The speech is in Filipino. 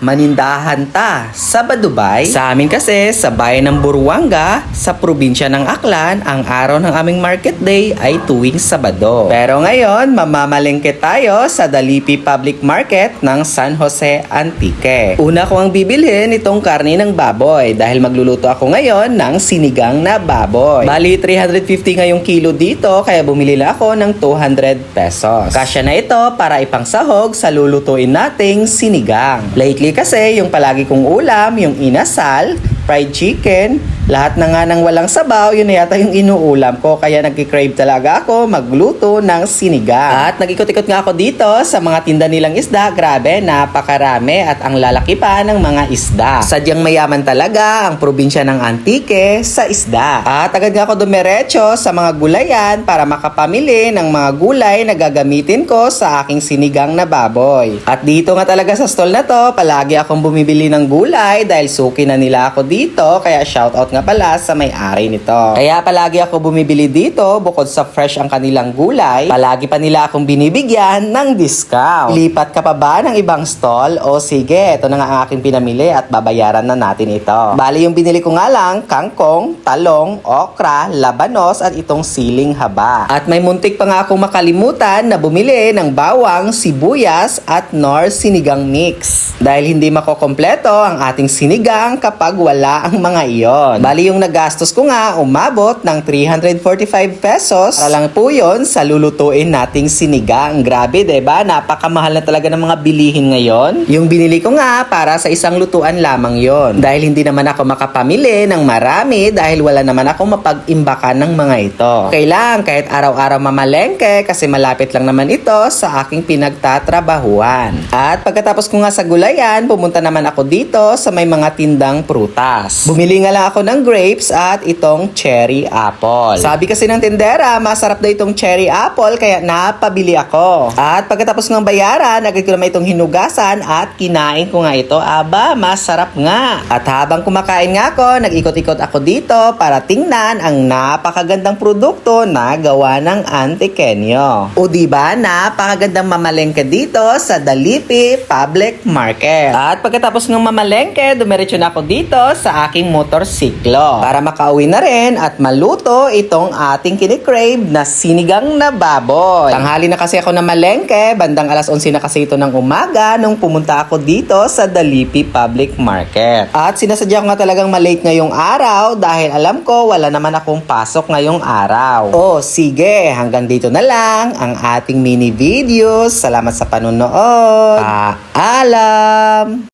Manindahan Sabado Dubai. Sa amin kasi, sa bayan ng Buruanga, sa probinsya ng Aklan, ang araw ng aming market day ay tuwing Sabado. Pero ngayon, mamamalengke tayo sa Dalipi Public Market ng San Jose Antique. Una ko ang bibilhin itong karne ng baboy dahil magluluto ako ngayon ng sinigang na baboy. Bali, 350 ngayong kilo dito, kaya bumili lang ako ng 200 pesos. Kasya na ito para ipangsahog sa lulutuin nating sinigang. Lately kasi, yung palagi kong ulam, yung inasal, fried chicken, lahat na nga ng walang sabaw, yun na yata yung inuulam ko. Kaya nagkikrave talaga ako magluto ng sinigang. At nag-ikot-ikot nga ako dito sa mga tinda nilang isda. Grabe, napakarami at ang lalaki pa ng mga isda. Sadyang mayaman talaga ang probinsya ng Antique sa isda. At agad nga ako dumiretso sa mga gulayan para makapamili ng mga gulay na gagamitin ko sa aking sinigang na baboy. At dito nga talaga sa stall na to, palagi akong bumibili ng gulay dahil suki na nila ako dito. Kaya shoutout nga pala sa may-ari nito. Kaya palagi ako bumibili dito, bukod sa fresh ang kanilang gulay, palagi pa nila akong binibigyan ng discount. Lipat ka pa ba ng ibang stall? O sige, ito na nga ang aking pinamili at babayaran na natin ito. Bali yung binili ko nga lang, kangkong, talong, okra, labanos at itong siling haba. At may muntik pa nga akong makalimutan na bumili ng bawang, sibuyas at nor sinigang mix. Dahil hindi makokompleto ang ating sinigang kapag wala ang mga iyon. Bali yung nagastos ko nga, umabot ng 345 pesos. Para lang po yun sa lulutuin nating sinigang. Grabe, diba? Napakamahal na talaga ng mga bilihin ngayon. Yung binili ko nga, para sa isang lutuan lamang yon. Dahil hindi naman ako makapamili ng marami dahil wala naman ako mapag-imbakan ng mga ito. Okay lang, kahit araw-araw mamalengke kasi malapit lang naman ito sa aking pinagtatrabahuan. At pagkatapos ko nga sa gulayan, pumunta naman ako dito sa may mga tindang prutas. Bumili nga lang ako ng grapes at itong cherry apple. Sabi kasi ng tindera, masarap daw itong cherry apple kaya napabili ako. At pagkatapos ng bayaran, agad ko naman itong hinugasan at kinain ko nga ito. Aba, masarap nga. At habang kumakain nga ako, nag-ikot-ikot ako dito para tingnan ang napakagandang produkto na gawa ng Antiqueño. O diba, napakagandang mamalengke dito sa Dalipi Public Market. At pagkatapos ng mamalengke, dumiretso na ako dito sa aking motorsiklo para makauwi na rin at maluto itong ating kinikrave na sinigang na baboy. Tanghali na kasi ako na malengke, bandang alas 11 na kasi ito ng umaga nung pumunta ako dito sa Dalipi Public Market. At sinasadya ko nga talagang malate ngayong araw dahil alam ko wala naman akong pasok ngayong araw. O sige, hanggang dito na lang ang ating mini videos. Salamat sa panonood. Paalam!